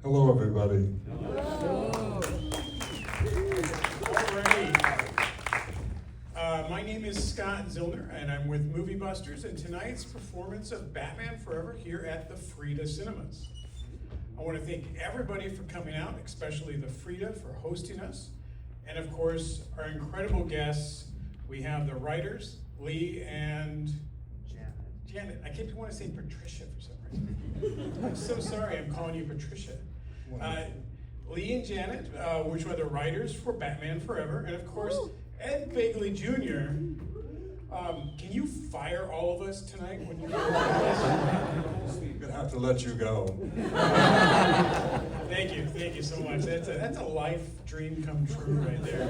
Hello, everybody. Hello. My name is Scott Zillner, and I'm with Movie Busters, and tonight's performance of Batman Forever here at the Frida Cinemas. I want to thank everybody for coming out, especially the Frida for hosting us, and of course, our incredible guests. We have the writers, Lee and Janet. I keep wanting to say Patricia for some reason. I'm so sorry, I'm calling you Patricia. Lee and Janet, which are the writers for Batman Forever, and of course, Ed Begley Jr. Can you fire all of us tonight when you I'm gonna have to let you go. Thank you so much. That's a life dream come true right there.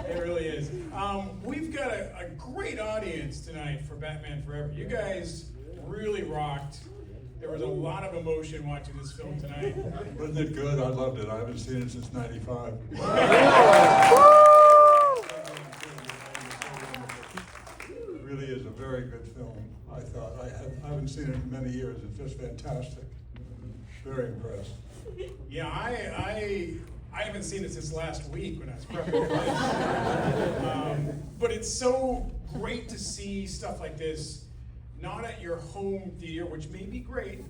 It really is. We've got a great audience tonight for Batman Forever. You guys really rocked. There was a lot of emotion watching this film tonight. Wasn't it good? I loved it. I haven't seen it since '95. It really is a very good film, I thought. I haven't seen it in many years. It's just fantastic. Very impressed. Yeah, I haven't seen it since last week when I was prepping for this. But it's so great to see stuff like this, not at your home theater, which may be great,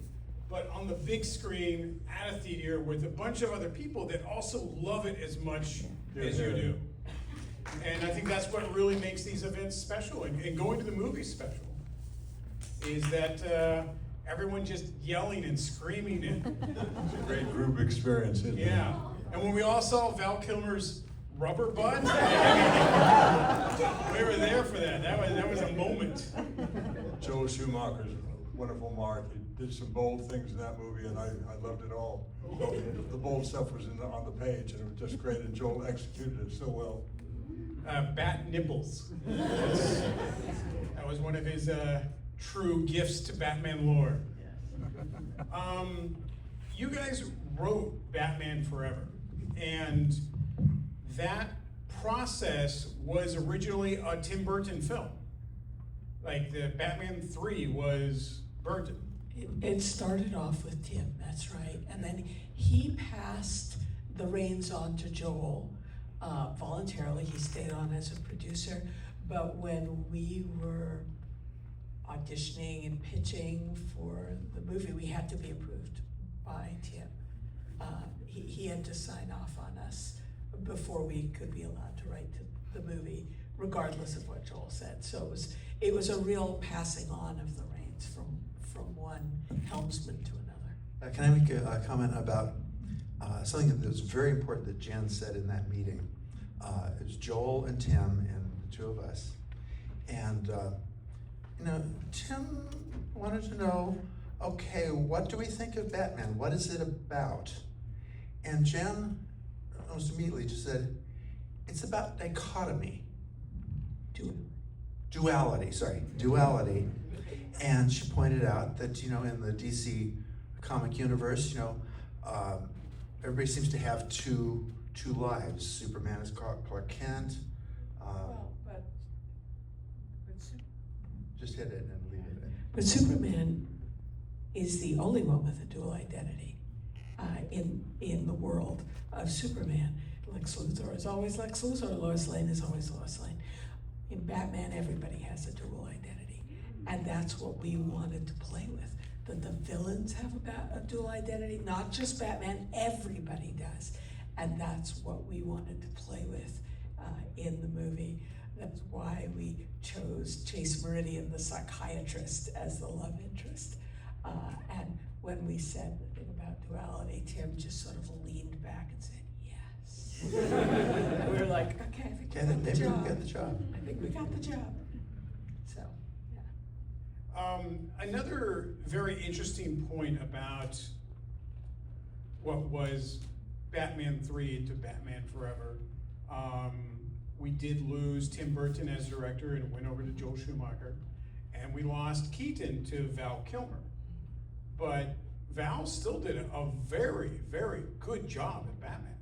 but on the big screen at a theater with a bunch of other people that also love it as much as you do. And I think that's what really makes these events special, and going to the movies special, is that everyone just yelling and screaming and It's a great group experience, isn't it? yeah. And when we all saw Val Kilmer's rubber butt, we were there for that. That was a moment. Joel Schumacher's wonderful mark. He did some bold things in that movie, and I loved it all. The bold stuff was on the page, and it was just great, and Joel executed it so well. Bat nipples. That was one of his true gifts to Batman lore. You guys wrote Batman Forever, and that process was originally a Tim Burton film. Like the Batman 3 was Burton. It started off with Tim, that's right. And then he passed the reins on to Joel voluntarily. He stayed on as a producer. But when we were auditioning and pitching for the movie, we had to be approved by Tim. He had to sign off on us before we could be allowed to write the movie, regardless of what Joel said. So it was a real passing on of the reins from one helmsman to another. Can I make a comment about something that was very important that Jen said in that meeting? It was Joel and Tim and the two of us. And Tim wanted to know, okay, what do we think of Batman? What is it about? And Jen almost immediately just said, it's about dichotomy. Duality. And she pointed out that, in the DC comic universe, everybody seems to have two lives. Superman is Clark Kent. But Just hit it and leave it. But Superman is the only one with a dual identity in the world of Superman. Lex Luthor is always Lex Luthor, Lois Lane is always Lois Lane. In Batman, everybody has a dual identity. And that's what we wanted to play with. That the villains have a dual identity, not just Batman, everybody does. And that's what we wanted to play with in the movie. That's why we chose Chase Meridian, the psychiatrist, as the love interest. And when we said the thing about duality, Tim just sort of leaned back and said, yes. We were like, okay, I think we got the job. We got the job. I think we got the job. So, yeah. Another very interesting point about what was Batman 3 to Batman Forever. We did lose Tim Burton as director and went over to Joel Schumacher, and we lost Keaton to Val Kilmer. But Val still did a very, very good job at Batman.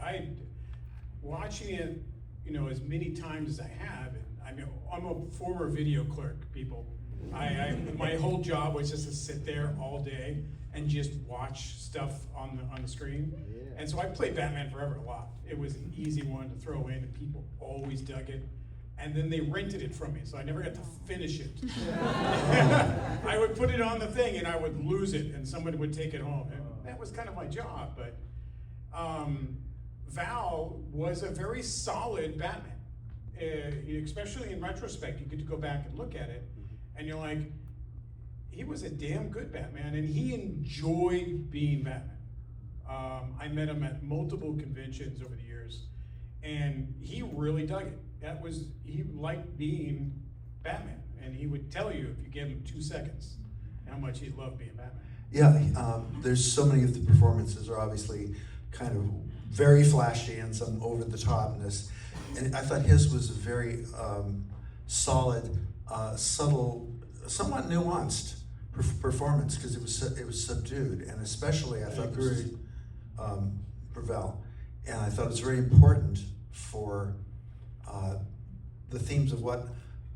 I watching it, as many times as I have. And I'm a former video clerk, people. My whole job was just to sit there all day and just watch stuff on the screen. Yeah. And so I played Batman Forever a lot. It was an easy one to throw in, and people always dug it. And then they rented it from me, so I never got to finish it. I would put it on the thing, and I would lose it, and somebody would take it home. And that was kind of my job, but Val was a very solid Batman. Especially in retrospect, you get to go back and look at it, and you're like, he was a damn good Batman, and he enjoyed being Batman. I met him at multiple conventions over the years, and he really dug it. He liked being Batman, and he would tell you if you gave him 2 seconds how much he loved being Batman. Yeah, there's so many of the performances are obviously kind of very flashy and some over the topness. And I thought his was a very solid, subtle, somewhat nuanced performance because it was subdued, and especially I thought this was, for Val, and I thought it was very important for the themes of what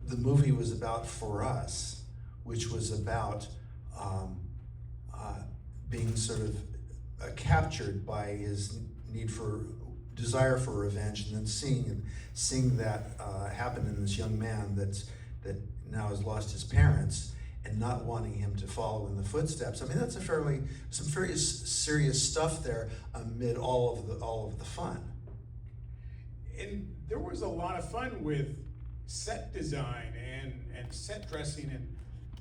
the movie was about for us, which was about being sort of captured by his desire for revenge, and then seeing that happen in this young man that now has lost his parents, and not wanting him to follow in the footsteps. I mean, that's some very serious stuff there amid all of the fun. And there was a lot of fun with set design and set dressing, and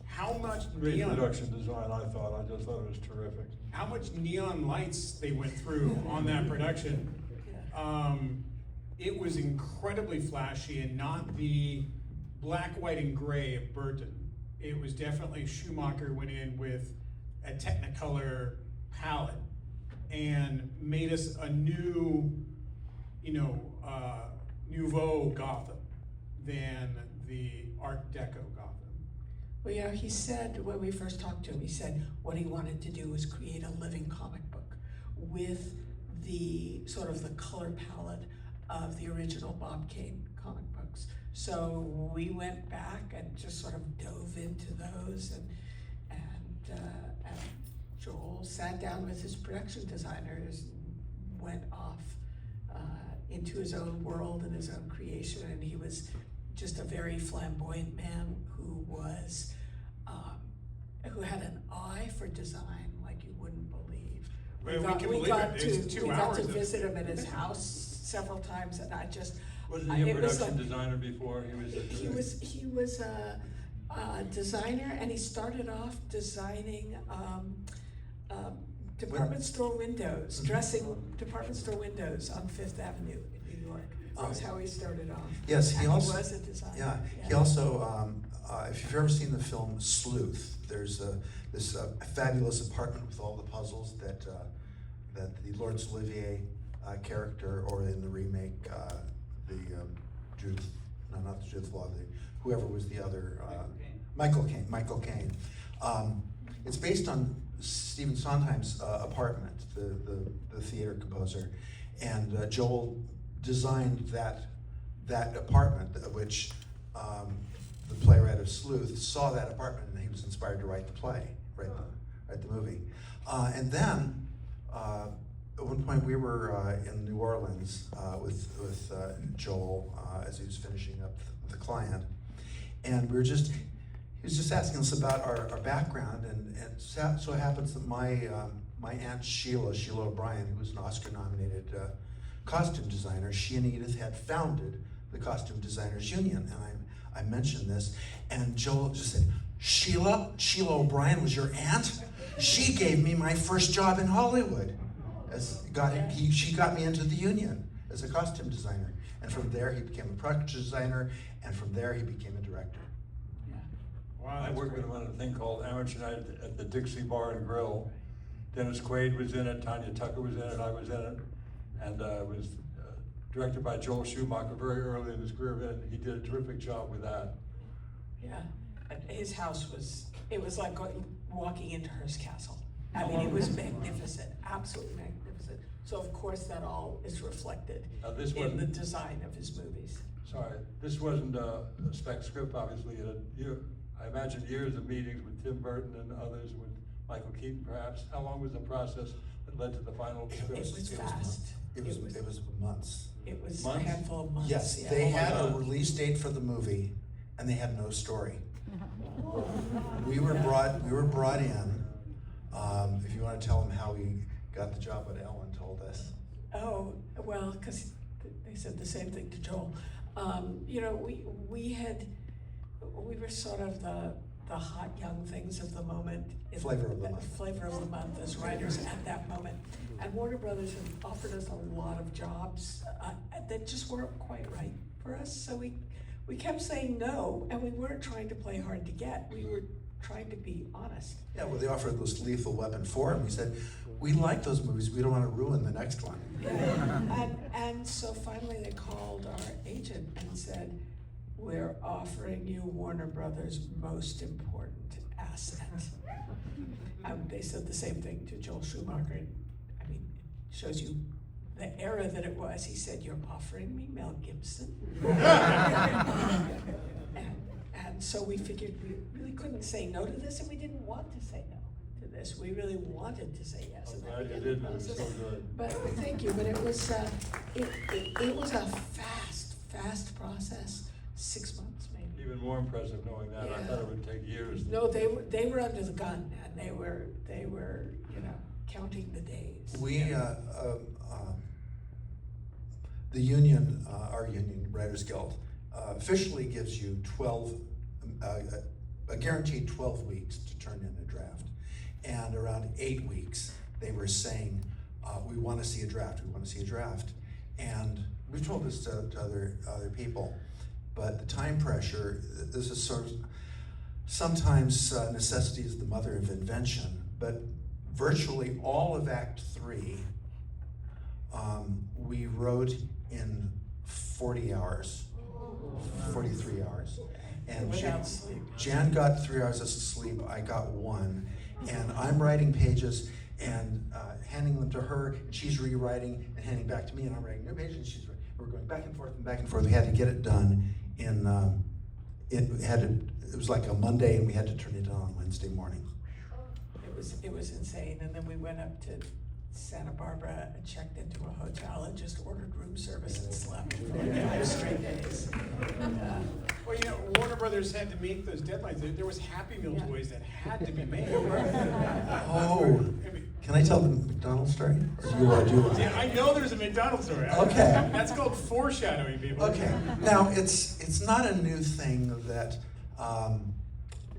how much Great production design, I just thought it was terrific. how much neon lights they went through on that production. It was incredibly flashy, and not the black, white, and gray of Burton. It was definitely Schumacher went in with a Technicolor palette and made us a new, nouveau Gotham than the Art Deco Gotham. Well, yeah, he said, when we first talked to him, he said what he wanted to do was create a living comic book with the sort of the color palette of the original Bob Kane comic books. So we went back and just sort of dove into those, and Joel sat down with his production designers, went off into his own world and his own creation, and he was just a very flamboyant man who was who had an eye for design like you wouldn't believe. Well, we can believe it. It's 2 we hours got to of- visit him at his house several times, and I just Wasn't he a it was production like- designer before? he was a designer, and he started off designing department store windows, dressing department store windows on Fifth Avenue in New York. That's how he started off. Yes, And he also was a designer. Yeah, he also. If you've ever seen the film Sleuth, there's this fabulous apartment with all the puzzles that the Laurence Olivier character, or in the remake, not the Judith Law, whoever was the other, Michael Caine. It's based on Stephen Sondheim's apartment, the theater composer, and Joel designed that apartment, which the playwright of Sleuth saw that apartment, and he was inspired to write the play, write the movie. And then at one point we were in New Orleans with Joel as he was finishing up the client, and he was just asking us about our background, and so happens that my aunt Sheila O'Brien, who was an Oscar-nominated costume designer, she and Edith had founded the Costume Designers Union, and I mentioned this, and Joel just said, Sheila O'Brien was your aunt? She gave me my first job in Hollywood. She got me into the union as a costume designer, and from there he became a production designer, and from there he became a director. Wow, I that's worked with great. him on a thing called Amateur Night at the Dixie Bar and Grill. Dennis Quaid was in it, Tanya Tucker was in it, I was in it, and it was directed by Joel Schumacher very early in his career, and he did a terrific job with that. Yeah, and his house it was like walking into Hearst Castle. I mean, it was magnificent, absolutely magnificent. So of course that all is reflected Now, this in the wasn't- design of his movies. Sorry, this wasn't a spec script, obviously. I imagine years of meetings with Tim Burton and others, with Michael Keaton perhaps. How long was the process that led to the final script? It was fast. It was months. It was a Months? handful of months. Yes, yeah. they Oh my had a God. release date for the movie, and they had no story. We were brought in. If you want to tell them how we got the job, what Ellen told us. Oh, well, because they said the same thing to Joel. You know, we were sort of the hot young things of the moment. Flavor of the month. Flavor of the month as writers at that moment. And Warner Brothers had offered us a lot of jobs that just weren't quite right for us. So we kept saying no, and we weren't trying to play hard to get. We were trying to be honest. Yeah, well, they offered us Lethal Weapon 4, and we said, we like those movies, we don't want to ruin the next one. And so finally they called our agent and said, we're offering you Warner Brothers' most important asset. They said the same thing to Joel Schumacher. I mean, it shows you the era that it was. He said, you're offering me Mel Gibson? and so we figured we really couldn't say no to this, and we didn't want to say no to this. We really wanted to say yes. I'm and then glad we you did did, the it was so process. good. But thank you, but it was it was a fast process, 6 months maybe. Even more impressive knowing that. I Yeah. thought it would take years. No, they were under the gun, and they were you know, counting the days. We, the union, our union, Writers Guild, officially gives you 12, a guaranteed 12 weeks to turn in a draft. And around 8 weeks, they were saying, we want to see a draft, we want to see a draft. And we've told this to other people, but the time pressure, this is sort of, sometimes necessity is the mother of invention, but virtually all of Act 3, we wrote in 40 hours, 43 hours. And Without sleep. Jan got 3 hours of sleep, I got 1. And I'm writing pages and handing them to her, and she's rewriting and handing back to me, and I'm writing new pages, and she's writing. We're going back and forth and back and forth. We had to get it done in, it was like a Monday, and we had to turn it in on Wednesday morning. It was insane, and then we went up to Santa Barbara and checked into a hotel and just ordered room service and slept for like 5 straight days. Well, you know, Warner Brothers had to meet those deadlines. There was Happy Meal Yeah. toys that had to be made. Oh, I mean, can I tell the McDonald's story? Or do you want to do yeah, I know there's a McDonald's story. Okay. That's called foreshadowing, people. Okay. Now it's not a new thing that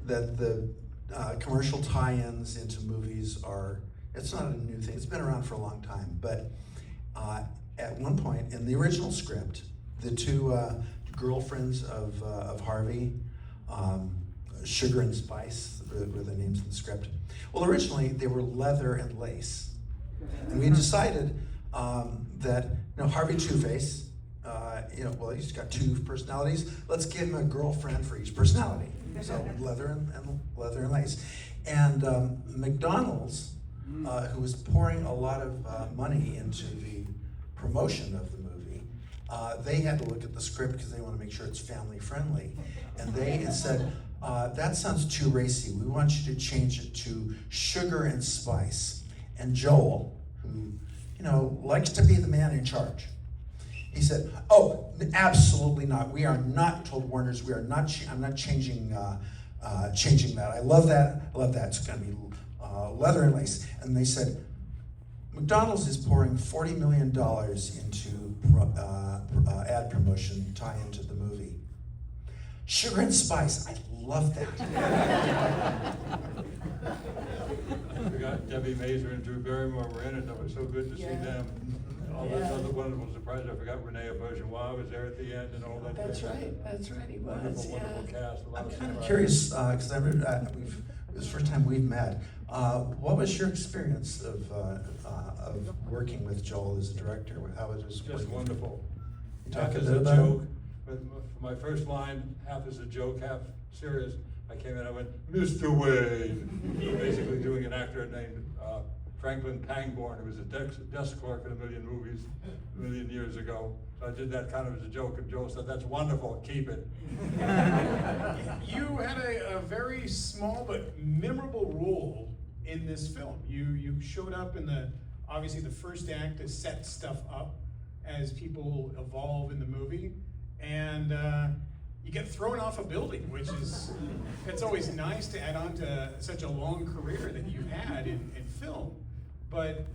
that the commercial tie-ins into movies are. It's not a new thing. It's been around for a long time. But at one point in the original script, the two girlfriends of Harvey, Sugar and Spice were the names in the script. Well, originally they were Leather and Lace, and we decided that Harvey Two-Face, well, he's got 2 personalities. Let's give him a girlfriend for each personality. So Leather and Lace, and McDonald's, who was pouring a lot of money into the promotion of the movie, they had to look at the script because they want to make sure it's family friendly, and they had said, that sounds too racy. We want you to change it to Sugar and Spice. And Joel, who likes to be the man in charge, he said, "Oh, absolutely not. We are not," told Warner's, "we are not. I'm not changing that. I love that. It's going to be Leather and Lace." And they said, "McDonald's is pouring $40 million into ad promotion tie into the movie. Sugar and Spice. I love that." We got Debbie Mazur and Drew Barrymore were in it. That was so good to see Yeah. them. All those Yeah. other wonderful surprises. I forgot Renee Auberjonois was there at the end and all that. That's right, he was, Wonderful, yeah. wonderful cast. A lot I'm of kind of surprises. curious because it was the first time we've met. What was your experience of working with Joel as a director? How was it? Just working? wonderful. You talk Half a as bit a about joke. But my first line, half as a joke, half serious. I came in, I went, "Mr. Wade," basically doing an actor named Franklin Pangborn, who was a desk clerk in a million movies a million years ago. So I did that kind of as a joke, and Joel said, "That's wonderful, keep it." You had a very small but memorable role in this film. You showed up in obviously the first act to set stuff up as people evolve in the movie, and you get thrown off a building, which is, it's always nice to add on to such a long career that you've had in film. But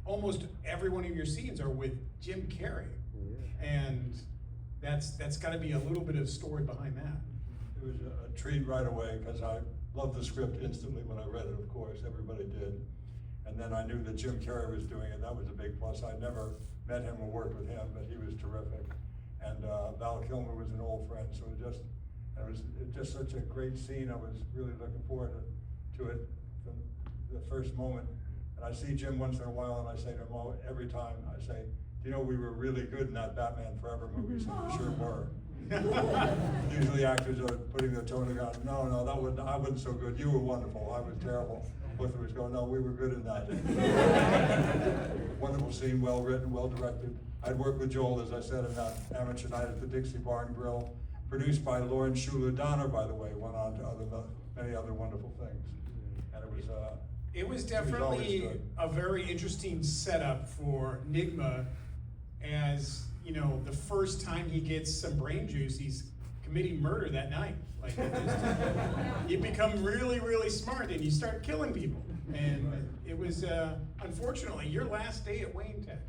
almost every one of your scenes are with Jim Carrey. And that's got to be a little bit of story behind that. It was a treat right away, because I loved the script instantly when I read it, of course, everybody did. And then I knew that Jim Carrey was doing it. That was a big plus. I'd never met him or worked with him, but he was terrific. And Val Kilmer was an old friend, so it was just such a great scene. I was really looking forward to it from the first moment. And I see Jim once in a while, and I say to him, every time, I say, "You know, we were really good in that Batman Forever movie." So we sure were. Usually actors are putting their toe in the ground. No, I wasn't so good. You were wonderful. I was terrible. Both of us go, "No, we were good in that." Wonderful scene, well written, well directed. I'd worked with Joel, as I said, in that amateur night at the Dixie Bar and Grill, produced by Lawrence Schuler Donner, by the way, went on to many other wonderful things. And it was definitely a very interesting setup for Nigma, as you know, the first time he gets some brain juice, he's committing murder that night. Like, you become really, really smart and you start killing people. And it was, unfortunately, your last day at Wayne Tech.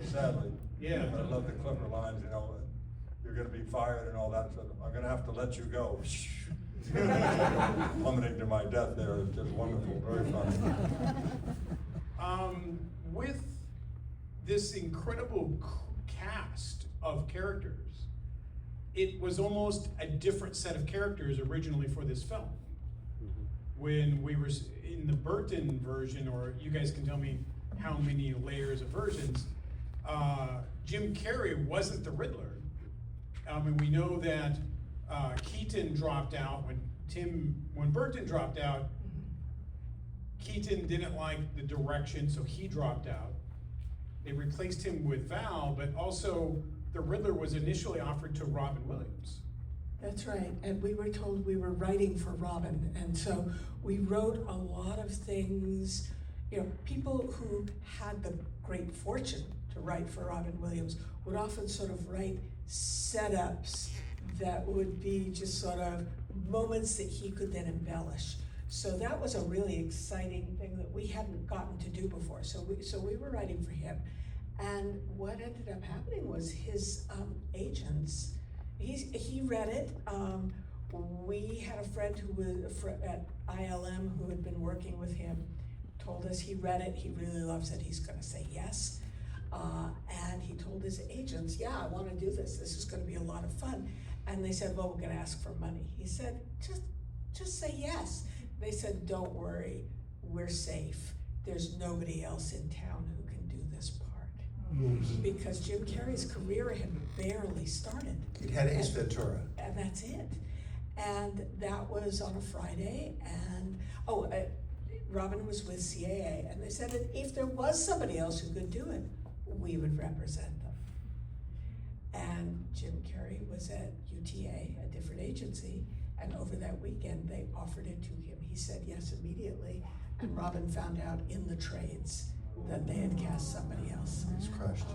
Sadly. Yeah. I love the clever lines, you know, "You're gonna be fired" and all that. So "I'm gonna have to let you go." Plummeting to my death there is just wonderful, very funny. With this incredible cast of characters, it was almost a different set of characters originally for this film. When we were in the Burton version, or you guys can tell me how many layers of versions, Jim Carrey wasn't the Riddler. And we know that Keaton dropped out when Burton dropped out. Keaton didn't like the direction, so he dropped out. They replaced him with Val, but also the Riddler was initially offered to Robin Williams. That's right, and we were told we were writing for Robin, and so we wrote a lot of things. You know, people who had the great fortune to write for Robin Williams would often sort of write setups that would be just sort of moments that he could then embellish. So that was a really exciting thing that we hadn't gotten to do before. So we were writing for him, and what ended up happening was his agents. He read it. We had a friend who was at ILM who had been working with him. Told us he read it. He really loves it. He's going to say yes. And he told his agents, "Yeah, I want to do this. This is going to be a lot of fun." And they said, "Well, we're going to ask for money." He said, just say yes." They said, "Don't worry, we're safe. There's nobody else in town who can do this part." Because Jim Carrey's career had barely started. He'd had Ace Ventura. And that's it. And that was on a Friday, and Robin was with CAA, and they said that if there was somebody else who could do it, we would represent them. And Jim Carrey was at UTA, a different agency, and over that weekend they offered it to him. He said yes immediately, and Robin found out in the trades that they had cast somebody else. He was crushed.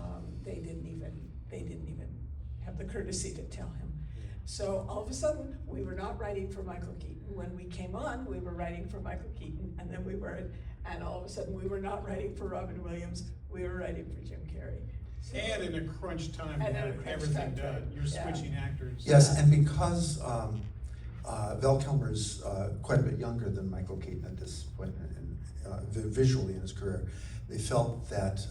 They didn't even have the courtesy to tell him. So all of a sudden, we were not writing for Michael Keaton. When we came on, we were writing for Michael Keaton, and then and all of a sudden, we were not writing for Robin Williams. We were writing for Jim Carrey. So, And in a crunch time to And in a have crunch everything time, done. You're yeah. switching actors. Yes, and because Val Kilmer's quite a bit younger than Michael Keaton at this point, visually in his career, they felt that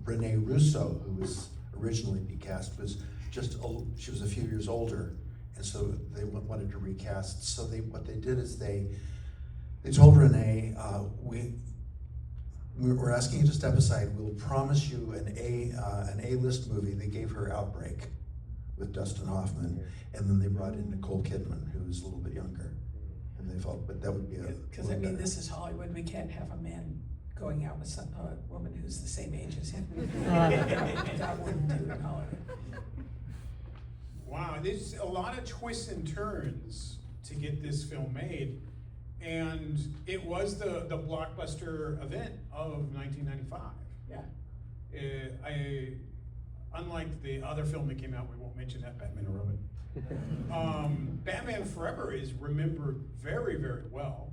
Renee Russo, who was originally be cast, she was a few years older, and so they wanted to recast. So what they did is they told Renee, we're asking you to step aside. We'll promise you an A-list movie. They gave her Outbreak with Dustin Hoffman, and then they brought in Nicole Kidman, who was a little bit younger, and they felt, but that would be because this is Hollywood. We can't have a man going out with a woman who's the same age as him. That wouldn't do in Hollywood. Wow, there's a lot of twists and turns to get this film made, and it was the blockbuster event of 1995. Yeah. Unlike the other film that came out, we won't mention that, Batman and Robin. Batman Forever is remembered very, very well.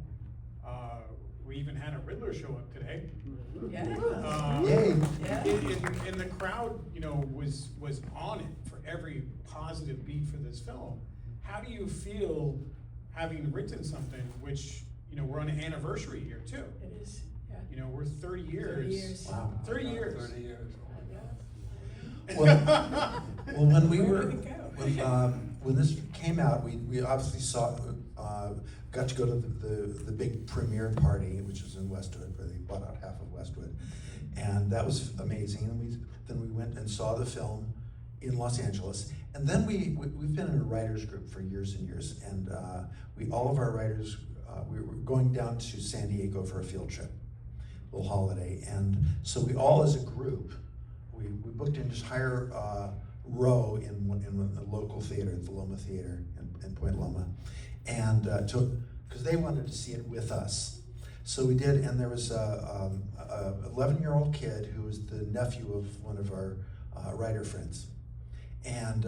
We even had a Riddler show up today. Yeah. Yay. Yeah. And the crowd, was on it for every positive beat for this film. How do you feel having written something which, we're on an anniversary here too? It is, yeah. We're 30 years. 30 years. Wow. 30 years. 30 years. Well, when we Where were, did it go? when this came out, we obviously got to go to the big premiere party, which was in Westwood, where they bought out half of Westwood, and that was amazing. And then we went and saw the film in Los Angeles, and then we've been in a writers group for years and years, and all of our writers we were going down to San Diego for a field trip, a little holiday, and so we all as a group. We booked an entire row in the local theater, the Loma Theater in Point Loma, and because they wanted to see it with us. So we did, and there was a 11-year-old kid who was the nephew of one of our writer friends. And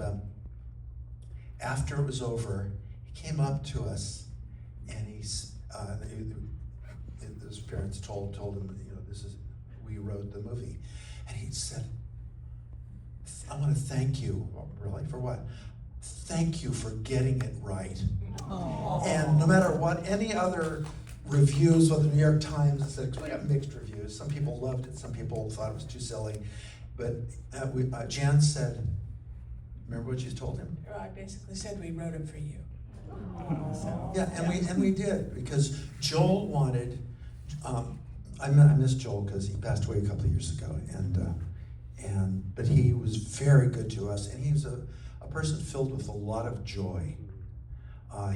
after it was over, he came up to us, and his parents told him, we wrote the movie, and he said, I want to thank you. Really? For what? Thank you for getting it right. Aww. And no matter what, any other reviews, whether the New York Times said, we got mixed reviews. Some people loved it, some people thought it was too silly. But Jan said, remember what you told him? I basically said we wrote it for you. So, Yeah, and we did, because Joel wanted, I miss Joel because he passed away a couple of years ago, but he was very good to us, and he was a person filled with a lot of joy.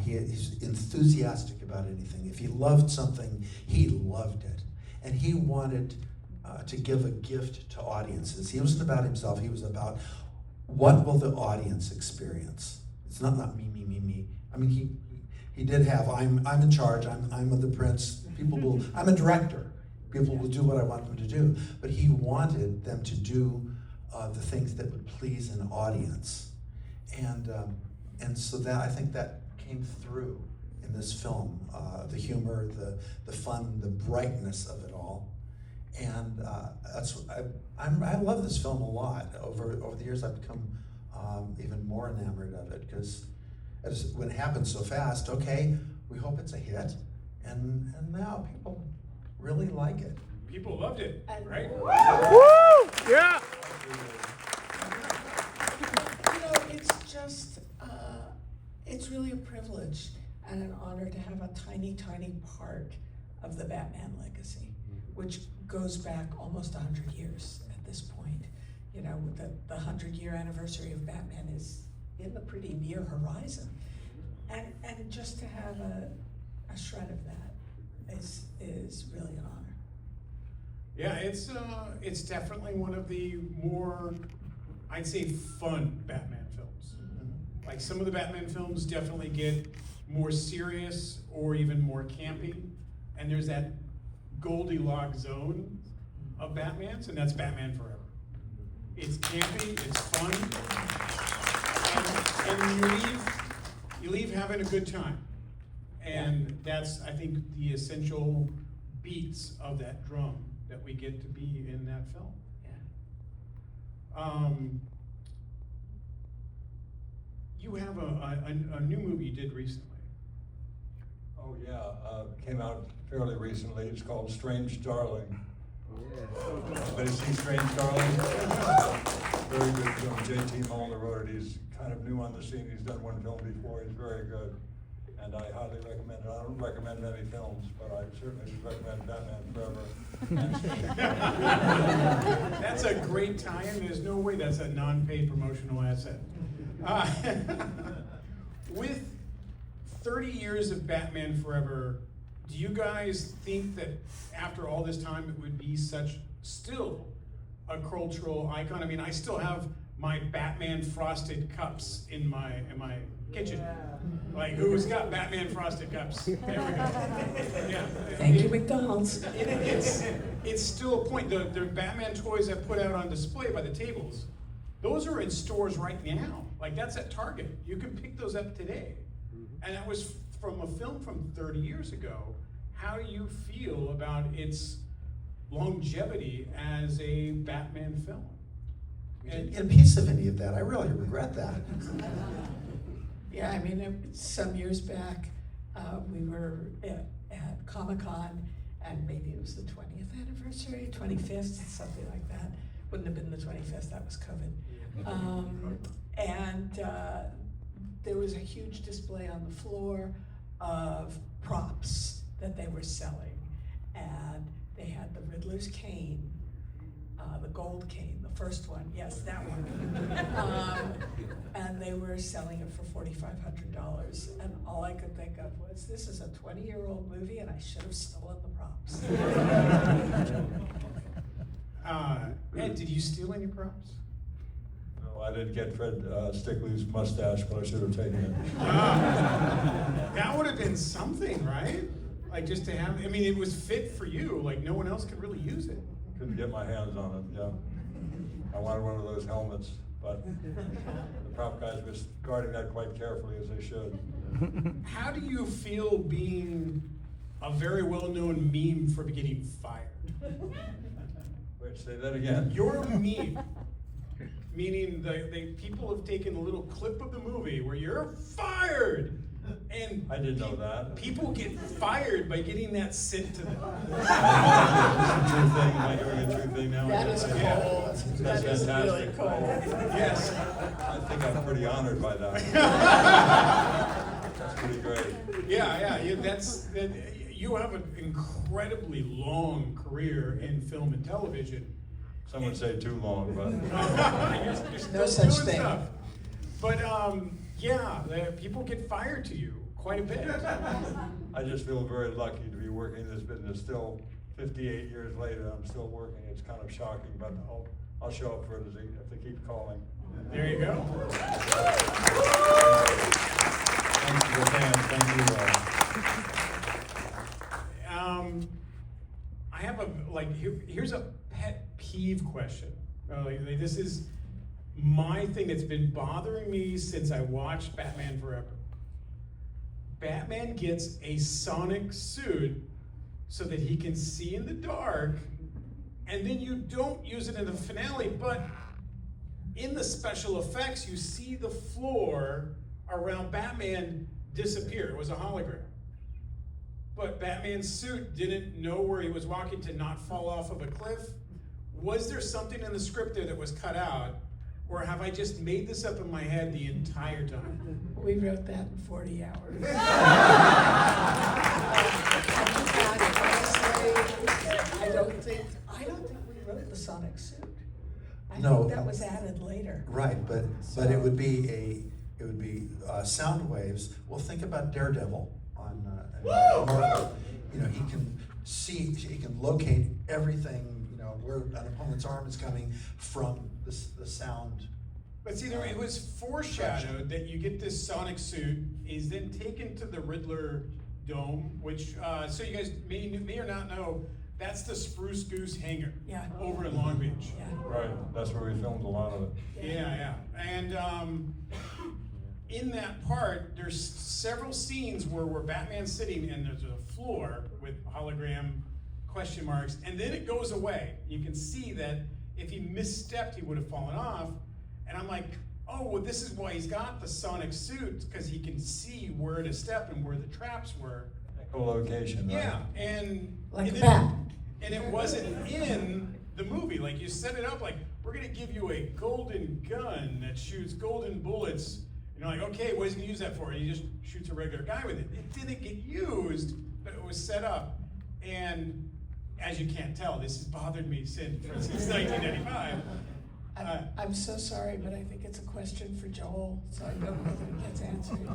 He's enthusiastic about anything. If he loved something, he loved it. And he wanted to give a gift to audiences. He wasn't about himself, he was about what will the audience experience. It's not me. I mean, he did have, I'm in charge, I'm the prince, I'm a director. People will do what I want them to do. But he wanted them to do the things that would please an audience. And so that, I think that came through in this film. The humor, the fun, the brightness of it all. And I love this film a lot. Over the years, I've become even more enamored of it, because when it happens so fast, okay, we hope it's a hit. And now people really like it. People loved it, right? Woo! Yeah! It's really a privilege and an honor to have a tiny, tiny part of the Batman legacy, which goes back almost 100 years at this point. The 100-year anniversary of Batman is in the pretty near horizon. And just to have a shred of that is really an honor. Yeah, it's definitely one of the more, I'd say, fun Batman films. Like, some of the Batman films definitely get more serious or even more campy, and there's that Goldilocks zone of Batman's, and that's Batman Forever. It's campy, it's fun, and you leave having a good time. And that's, I think, the essential beats of that drum that we get to be in that film. Yeah. You have a new movie you did recently. Oh yeah, came out fairly recently. It's called Strange Darling. Anybody see Strange Darling? Very good film. J.T. Mulner wrote it. He's kind of new on the scene. He's done one film before. He's very good. And I highly recommend it. I don't recommend many films, but I certainly recommend Batman Forever. That's a great tie-in. There's no way that's a non-paid promotional asset. With 30 years of Batman Forever Do you guys think that after all this time it would be still a cultural icon? I mean, I still have my Batman frosted cups in my kitchen. Like, who's got Batman frosted cups? There we go. Yeah. Thank you, McDonald's. It's still a point. The Batman toys I put out on display by the tables, those are in stores right now. Like, that's at Target. You can pick those up today. And that was from a film from 30 years ago. How do you feel about its longevity as a Batman film? Didn't get a piece of any of that. I really regret that. Yeah, I mean, some years back, we were at Comic-Con, and maybe it was the 20th anniversary, 25th, something like that. Wouldn't have been the 25th, that was COVID. There was a huge display on the floor of props that they were selling. And they had the Riddler's cane, the gold cane, the first one, yes, that one. And they were selling it for $4,500. And all I could think of was, this is a 20-year-old movie and I should have stolen the props. Ed, did you steal any props? No, I didn't get Fred Stickley's mustache, but I should have taken it. That would have been something, right? Like, just to have, I mean, it was fit for you, like no one else could really use it. Couldn't get my hands on it, yeah. I wanted one of those helmets, but the prop guys were guarding that quite carefully, as they should. How do you feel being a very well-known meme for getting fired? Wait, say that again. You're a meme, meaning the people have taken a little clip of the movie where you're fired. And I didn't know that. people get fired by getting that sent to them. Am I doing a true thing now? That is cold. That's That is really fantastic. cold. Yes. I think I'm pretty honored by that. That's pretty great. Yeah. You have an incredibly long career in film and television. Some would say too long, but You're still No such doing thing. stuff. But people get fired to you quite a bit. I just feel very lucky to be working in this business still 58 years later. I'm still working. It's kind of shocking, but I'll show up for it if they keep calling. There you go. Thank you, fans. Thank you. I have here's a pet peeve question. This is my thing that's been bothering me since I watched Batman Forever. Batman gets a sonic suit so that he can see in the dark, and then you don't use it in the finale, but in the special effects, you see the floor around Batman disappear. It was a hologram. But Batman's suit didn't know where he was walking to not fall off of a cliff. Was there something in the script there that was cut out? Or have I just made this up in my head the entire time? We wrote that in 40 hours. I don't think we wrote the sonic suit. I No. think that was added later. Right, but it would be sound waves. Well, think about Daredevil on Marvel. You know, he can locate everything. You know, where an opponent's arm is coming from the sound. But see, it was foreshadowed that you get this sonic suit. He's then taken to the Riddler Dome, which, so you guys may or not know, that's the Spruce Goose hangar over in Long Beach. Yeah. Right, that's where we filmed a lot of it. Yeah. And in that part, there's several scenes where Batman's sitting and there's a floor with hologram question marks, and then it goes away. You can see that if he misstepped, he would have fallen off. And I'm like, oh, well, this is why he's got the sonic suit, because he can see where to step and where the traps were. Echolocation, right? Yeah, and Like and a then- bat. And it wasn't in the movie. Like, you set it up like, we're gonna give you a golden gun that shoots golden bullets. And you're like, okay, what is he gonna use that for? And he just shoots a regular guy with it. It didn't get used, but it was set up. And as you can't tell, this has bothered me since 1995. I'm so sorry, but I think it's a question for Joel, so I don't know that it gets answered.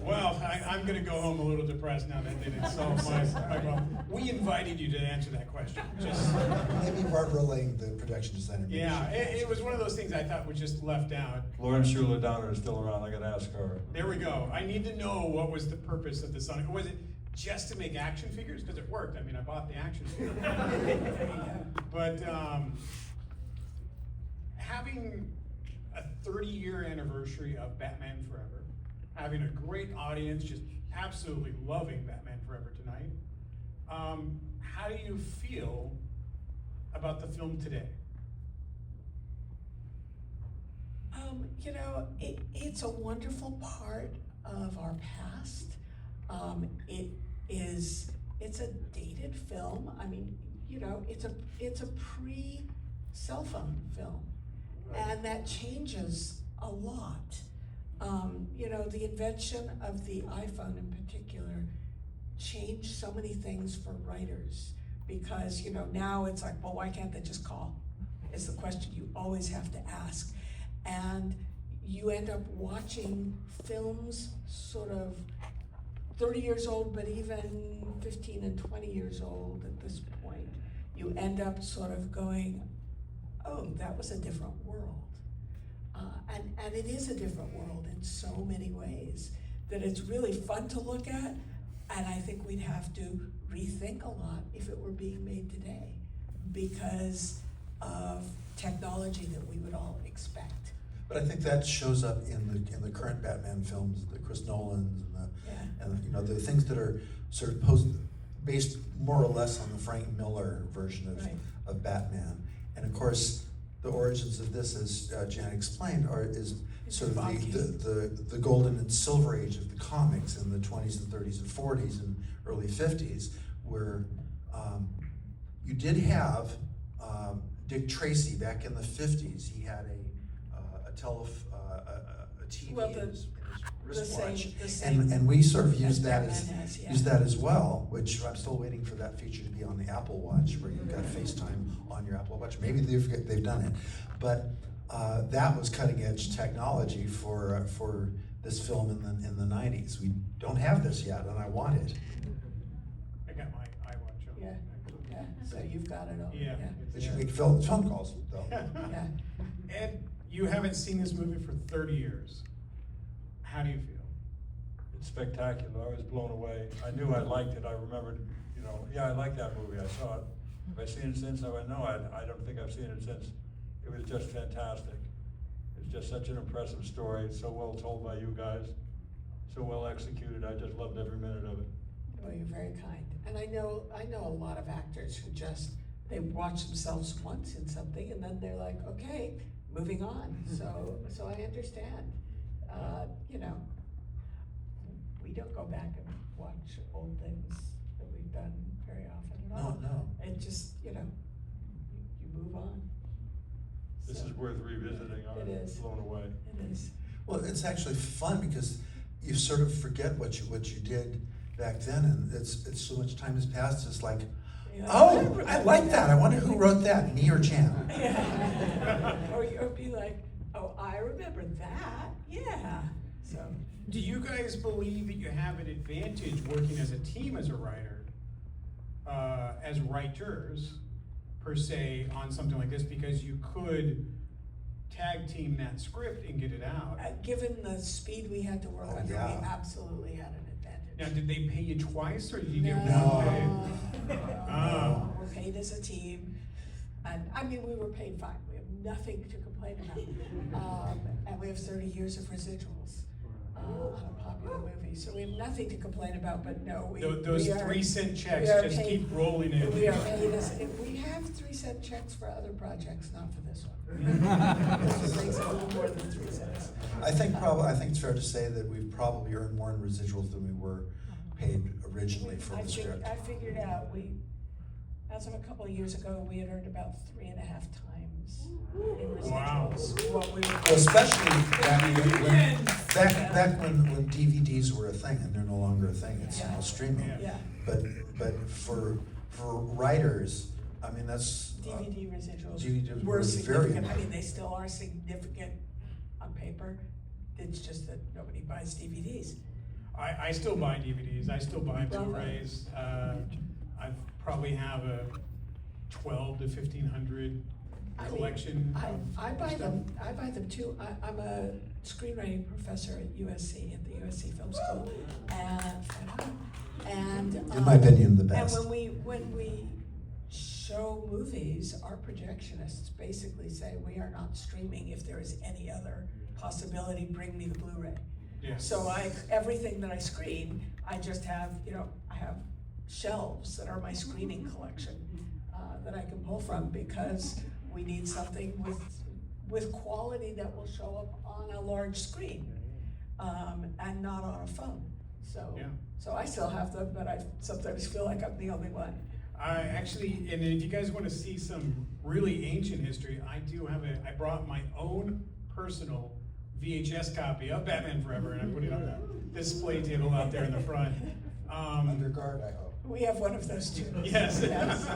Well, I'm gonna go home a little depressed now that they didn't solve my problem. We invited you to answer that question, just. Maybe Barbara Lang, the production designer. maybe Yeah, she can it was one of those things I thought was just left out. Lauren Schuler Downer is still around, I gotta ask her. There we go. I need to know what was the purpose of the Sonic. Was it just to make action figures? Because it worked. I mean, I bought the action figure. But having a 30-year anniversary of Batman Forever, having a great audience, just absolutely loving Batman Forever tonight, how do you feel about the film today? You know, it's a wonderful part of our past. It's a dated film. I mean, you know, it's a pre-cell phone film, and that changes a lot. You know, the invention of the iPhone in particular changed so many things for writers, because, you know, now it's like, well, why can't they just call? Is the question you always have to ask. And you end up watching films sort of 30 years old, but even 15 and 20 years old at this point. You end up sort of going, oh, that was a different world. And it is a different world in so many ways that it's really fun to look at, and I think we'd have to rethink a lot if it were being made today because of technology that we would all expect. But I think that shows up in the current Batman films, the Chris Nolan's and you know, the things that are sort of based more or less on the Frank Miller version of Batman. And of course, the origins of this, as Jan explained, is sort of the golden and silver age of the comics in the 20s and 30s and 40s and early 50s, where you did have Dick Tracy back in the 50s. He had a TV in his wristwatch, and we sort of used that as well. Which I'm still waiting for that feature to be on the Apple Watch, where you've got FaceTime on your Apple Watch. Maybe they've done it, but that was cutting edge technology for this film in the 90s. We don't have this yet, and I want it. I got my iWatch on. Yeah. So you've got it all. Yeah. They should make phone calls though. Yeah. Ed, you haven't seen this movie for 30 years. How do you feel? It's spectacular, I was blown away. I knew I liked it, I remembered, you know, yeah, I liked that movie, I saw it. Have I seen it since? I went, no, I don't think I've seen it since. It was just fantastic. It's just such an impressive story, so well told by you guys, so well executed, I just loved every minute of it. Well, you're very kind. And I know a lot of actors who they watch themselves once in something and then they're like, okay, moving on. So I understand. You know, we don't go back and watch old things that we've done very often at all. No. It just, you know, you move on. This So, is worth revisiting, I It was is. blown away. It is. Well, it's actually fun because you sort of forget what you did back then, and it's so much time has passed. It's like, Yeah. oh, I like that. I wonder who wrote that, me or Jan. Yeah. Or be like, oh, I remember that. Yeah. So. Do you guys believe that you have an advantage working as a team as a writer, as writers, per se, on something like this, because you could tag team that script and get it out? Given the speed we had to work Oh, under, yeah. we absolutely had an advantage. Now, did they pay you twice, or did you get No. one pay? Oh. We're paid as a team, and I mean, we were paid fine. We have nothing to complain about. And we have 30 years of residuals on a popular movie, so we have nothing to complain about, but no, Those we are, 3-cent checks we are just paid- keep rolling in. we are paid we have 3-cent checks for other projects, not for this one. This makes it a little more than 3 cents. I think it's fair to say that we've probably earned more in residuals than we were paid originally for the script. I figured out as of a couple of years ago, we had earned about 3.5 times in residuals. Wow. What we were. Well, especially back when DVDs were a thing, and they're no longer a thing. It's now streaming. Yeah. But for writers, I mean, that's DVD residuals DVD were were very significant. I important. mean, they still are significant on paper. It's just that nobody buys DVDs. I still buy DVDs. I still buy Love Blu-rays. I probably have a 12 to 1500 collection. I buy stuff. them. I buy them too. I'm a screenwriting professor at USC, at the USC Film School, and In my opinion, the best. And when we show movies, our projectionists basically say we are not streaming if there is any other possibility. Bring me the Blu-ray. Yes. So everything that I screen, I just have, I have shelves that are my screening collection that I can pull from, because we need something with quality that will show up on a large screen and not on a phone. So, Yeah. so I still have them, but I sometimes feel like I'm the only one. I actually, and if you guys want to see some really ancient history, I I brought my own personal VHS copy of Batman Forever, and I put it on the display table out there in the front. Under guard, I hope. We have one of those too. Yes. Yes.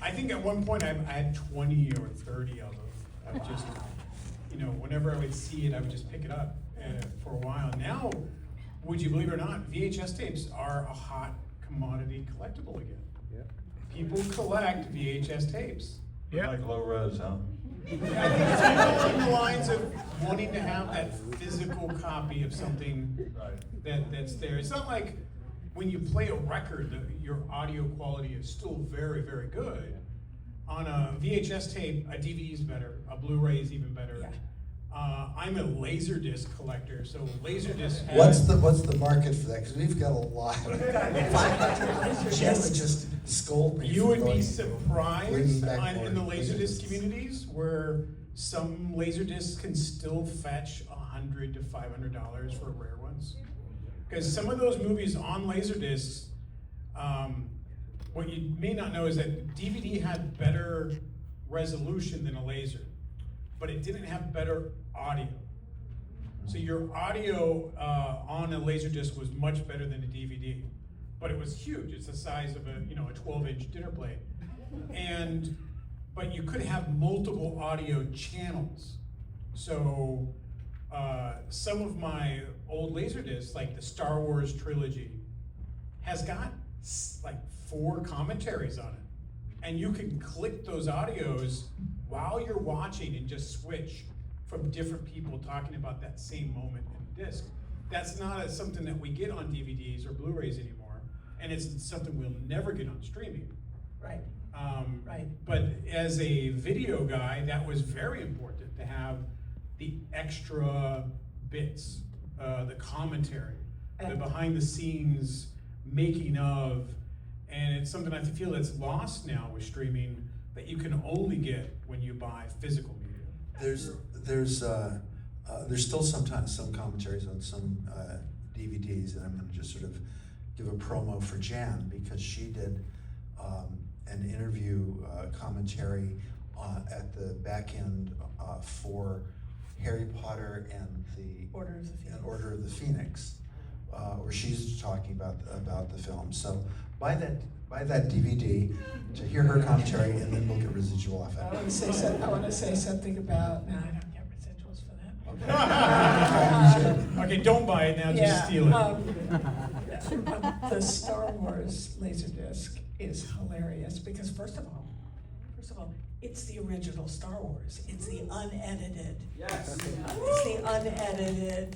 I think at one point I had 20 or 30 of them. I would just, whenever I would see it, I would just pick it up for a while. Now, would you believe it or not, VHS tapes are a hot commodity collectible again. Yeah. People collect VHS tapes. Yeah. Like low res, huh? I think it's along the lines of wanting to have that physical copy of something that's there. It's not like when you play a record, your audio quality is still very, very good. On a VHS tape, a DVD is better, a Blu-ray is even better. Yeah. I'm a Laserdisc collector, so Laserdisc has... What's the market for that? Because we've got a lot. Jim would just scold me. You for would be bringing surprised back in the more Laserdisc communities where some Laserdiscs can still fetch $100 to $500 for rare ones. Because some of those movies on Laserdiscs, what you may not know is that DVD had better resolution than a laser, but it didn't have better audio. So your audio on a Laserdisc was much better than a DVD, but it was huge. It's the size of a 12-inch dinner plate, but you could have multiple audio channels. So some of my old Laserdiscs, like the Star Wars trilogy, has got like 4 commentaries on it, and you can click those audios while you're watching and just switch from different people talking about that same moment in the disc. That's not something that we get on DVDs or Blu-rays anymore, and it's something we'll never get on streaming. Right. Right. But as a video guy, that was very important to have the extra bits, the commentary, the behind the scenes making of, and it's something I feel that's lost now with streaming that you can only get when you buy physical media. There's still sometimes some commentaries on some DVDs, and I'm going to just sort of give a promo for Jan, because she did an interview commentary at the back end for Harry Potter and the Order of the Phoenix, where she's talking about the film. So buy that DVD to hear her commentary, and then we'll get residual off I it. want to say something about. No, I don't get residuals for that. Okay, don't buy it now, just steal it. The Star Wars Laserdisc is hilarious because first of all, it's the original Star Wars. It's the unedited. Yes. It's the unedited.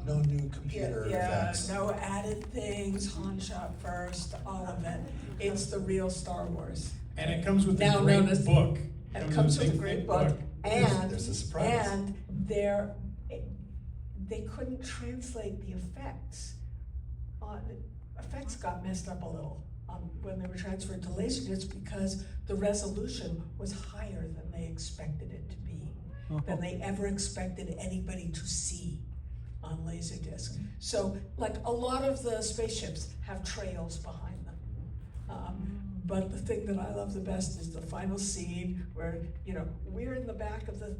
No new computer effects. No added things. Han shot first. All of it. It's the real Star Wars. And it comes with Now a great known as- book. It comes with a great book, and There's a surprise. and they couldn't translate the effects. Effects got messed up a little when they were transferred to Laserdisc because the resolution was higher than they expected it to be, than they ever expected anybody to see on Laserdisc. So, like a lot of the spaceships have trails behind them. But the thing that I love the best is the final scene where we're in the back of the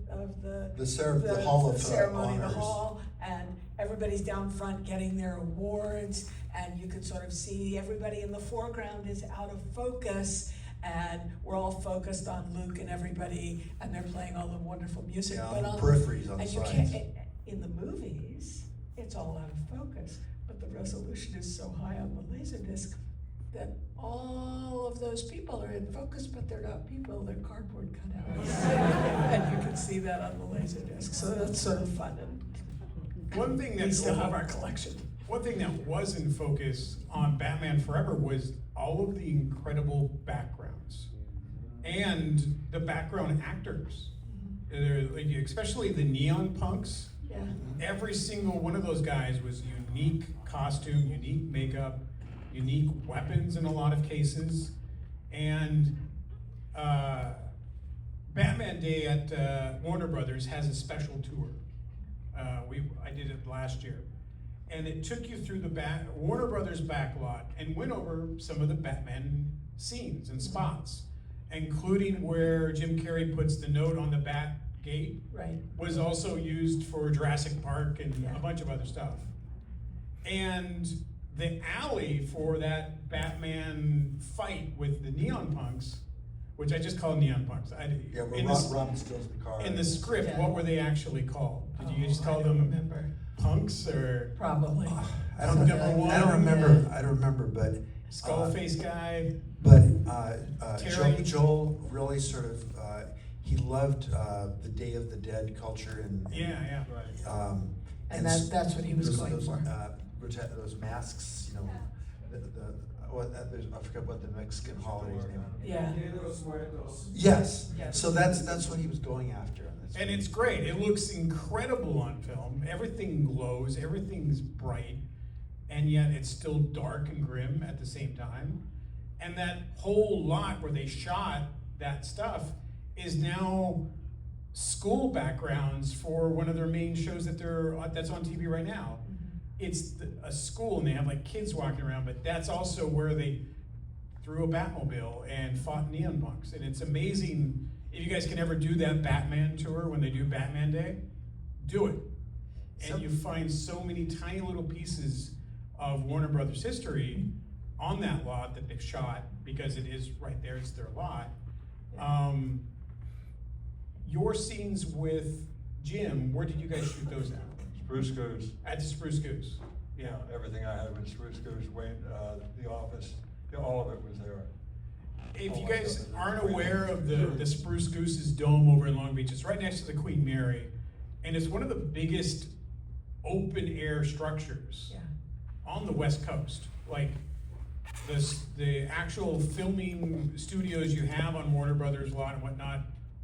Hall of ceremony, the Honors. hall, and everybody's down front getting their awards, and you can sort of see everybody in the foreground is out of focus, and we're all focused on Luke and everybody, and they're playing all the wonderful music. Yeah, but on the peripheries on the and you sides. can't, in the movies, it's all out of focus. but the resolution is so high on the Laserdisc that all of those people are in focus, but they're not people, they're cardboard cutouts. And you can see that on the Laserdisc, so that's sort of fun. And One thing we that still have our collection. One thing that was in focus on Batman Forever was all of the incredible backgrounds and the background actors. Like, especially the neon punks. Yeah. Every single one of those guys was unique costume, unique makeup, unique weapons in a lot of cases. And Batman Day at Warner Brothers has a special tour. I did it last year. And it took you through the Warner Brothers backlot and went over some of the Batman scenes and spots, including where Jim Carrey puts the note on the Bat Gate. Right. Was also used for Jurassic Park and Yeah. a bunch of other stuff. And the alley for that Batman fight with the neon punks, which I just call neon punks. Yeah, where in the, Robin steals the car. in the script, Yeah. what were they actually called? Did you just Oh, call I don't them remember. punks or Probably. I don't Number one. I don't remember. I don't remember, but skull face guy? But Terry? Joel really sort of he loved the Day of the Dead culture and Yeah. Right. And that's what he was going for. Those masks, you know, I forget what the Mexican holiday's name. Yeah. Yes. Yes. So that's what he was going after. And it's great. It looks incredible on film. Everything glows, everything's bright, and yet it's still dark and grim at the same time. And that whole lot where they shot that stuff is now school backgrounds for one of their main shows that's on TV right now. It's a school, and they have like kids walking around, but that's also where they threw a Batmobile and fought neon punks. And it's amazing. If you guys can ever do that Batman tour when they do Batman Day, do it. And you find so many tiny little pieces of Warner Brothers history on that lot that they've shot, because it is right there, it's their lot. Your scenes with Jim, where did you guys shoot those at? Spruce Goose. At the Spruce Goose. Yeah, everything I had with Spruce Goose, Wayne, the office, all of it was there. If Oh you my guys goodness. aren't aware of the Spruce Goose's dome over in Long Beach, it's right next to the Queen Mary, and it's one of the biggest open air structures Yeah. on the West Coast. Like the actual filming studios you have on Warner Brothers lot and whatnot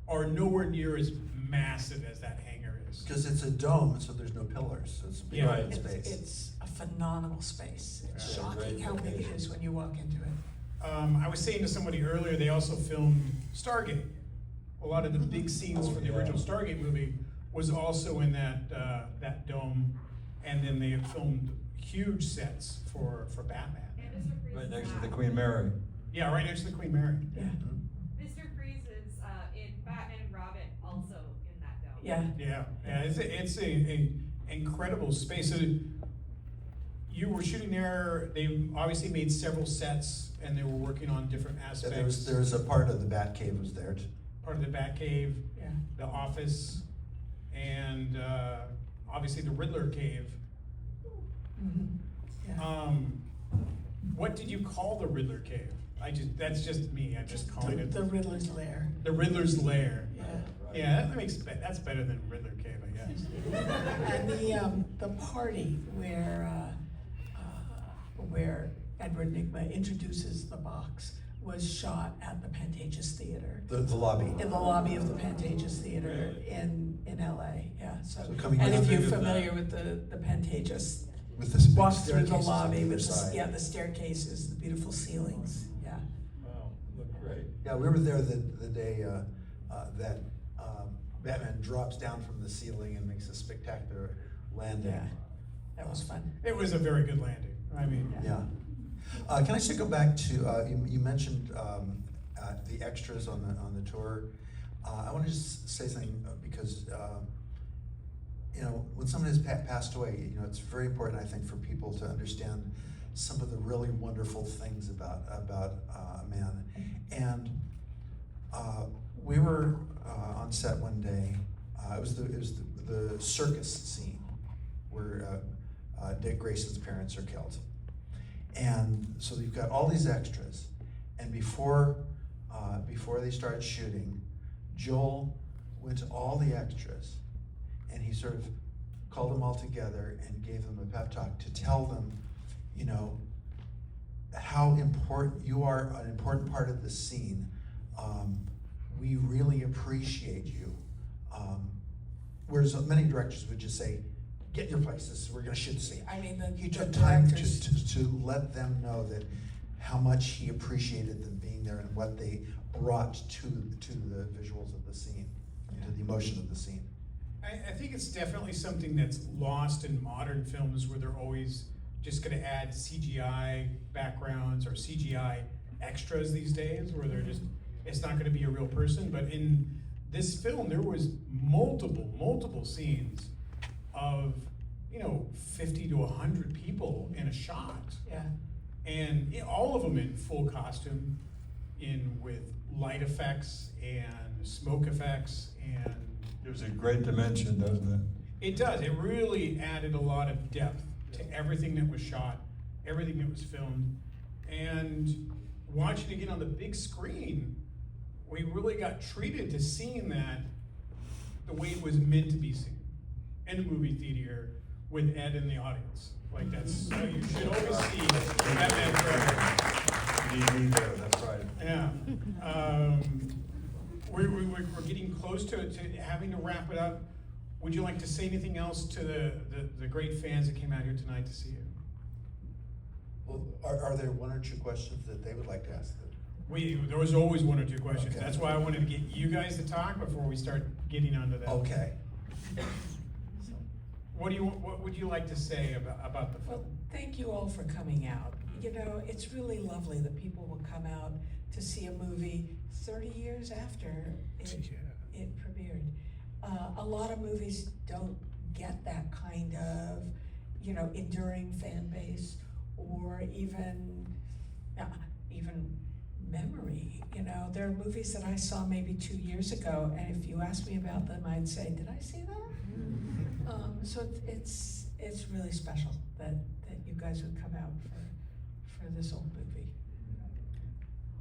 are nowhere near as massive as that hangar is. Because it's a dome, so there's no pillars. So it's a big Yeah. open space. It's a phenomenal space. It's Yeah, shocking great how big it location. is when you walk into it. I was saying to somebody earlier, they also filmed Stargate. A lot of the big scenes for the yeah. original Stargate movie was also in that dome, and then they filmed huge sets for Batman. Right next to the Queen Mary. Yeah, right next to the Queen Mary. Yeah. Mr. Freeze is in Batman and Robin, also in that dome. Yeah. Yeah, it's a incredible space. So you were shooting there. They obviously made several sets, and they were working on different Yeah, aspects. there was a part of the Batcave was there. Part of the Batcave, Yeah. the office, and obviously the Riddler cave. Mhm. Yeah. What did you call the Riddler cave? That's just me. I'm just calling it The Riddler's lair. the Riddler's lair. Yeah. Right. Yeah, that's better than Riddler cave, I guess. And the party where Edward Nygma introduces the box was shot at the Pantages Theater. The lobby. In the lobby of the Pantages Theater in LA, yeah, so. So coming And down if you're through the- familiar with the Pantages, With this big walk through the staircases on lobby either with side. the staircases, the beautiful ceilings, yeah. Wow, looked great. Yeah, we were there the day that Batman drops down from the ceiling and makes a spectacular landing. Yeah, that was fun. It was a very good landing. I mean, Yeah. Can I just go back to you mentioned the extras on the tour? I want to just say something because you know, when someone has passed away, you know, it's very important, I think, for people to understand some of the really wonderful things about a man. And we were on set one day. It was the circus scene where Dick Grayson's parents are killed. And so you've got all these extras. And before they started shooting, Joel went to all the extras and he sort of called them all together and gave them a pep talk to tell them, you know, how important you are, an important part of the scene. We really appreciate you. Whereas many directors would just say, get in your places, we're gonna shoot the scene. I mean, He the took time directors- to let them know that how much he appreciated them being there and what they brought to the visuals of the scene, to the emotion of the scene. I think it's definitely something that's lost in modern films where they're always just gonna add CGI backgrounds or CGI extras these days, where they're just, it's not gonna be a real person. But in this film, there was multiple scenes of, you know, 50 to 100 people in a shot. Yeah. And all of them in full costume, with light effects and smoke effects, and Gives a great dimension, doesn't it? it does. It really added a lot of depth to everything that was shot, everything that was filmed. And watching it again on the big screen, we really got treated to seeing that the way it was meant to be seen in a movie theater with Ed in the audience. Like, that's how you should always see Batman Forever. You need me there, that's right. Yeah. We're getting close to having to wrap it up. Would you like to say anything else to the great fans that came out here tonight to see you? Well, are there one or two questions that they would like to ask? There was always one or two questions. Okay. That's why I wanted to get you guys to talk before we start getting onto that. Okay. What would you like to say about the Well, film? thank you all for coming out. You know, it's really lovely that people will come out to see a movie 30 years after it premiered. A lot of movies don't get that kind of, you know, enduring fan base or even memory. You know, there are movies that I saw maybe 2 years ago, and if you asked me about them, I'd say, did I see that? So it's really special that you guys would come out for this old movie.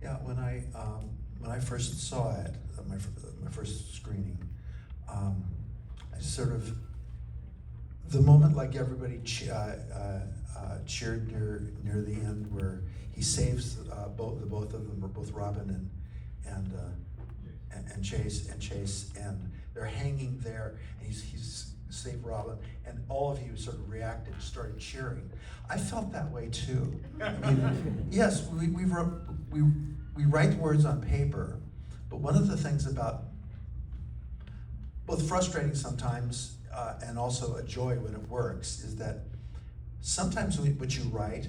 Yeah, when I first saw it, my first screening, I sort of, the moment like everybody cheered near the end where he saves both of them, or both Robin and Chase, and they're hanging there, and he's saved Robin, and all of you sort of reacted, started cheering. I felt that way too. I mean, yes, we write words on paper, but one of the things about, both frustrating sometimes and also a joy when it works, is that sometimes what you write,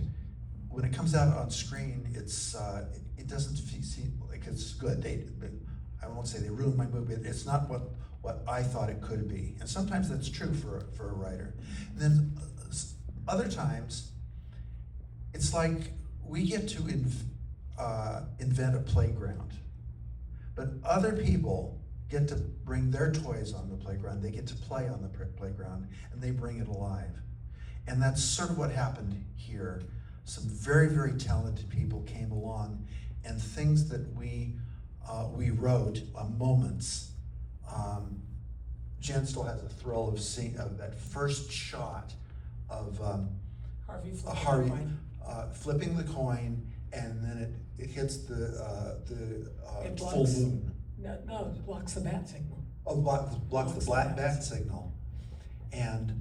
when it comes out on screen, it doesn't seem like it's good. I won't say they ruined my movie. It's not what I thought it could be, and sometimes that's true for a writer. And then other times, it's like we get to invent a playground, but other people get to bring their toys on the playground. They get to play on the playground, and they bring it alive. And that's sort of what happened here. Some very, very talented people came along, and things that we wrote, moments. Jen still has a thrill of seeing that first shot of Harvey Harvey Flippin. flipping the coin, and then it hits the It full blocks- moon. No, it blocks the bat signal. Oh, blocks the black bat signal. signal. And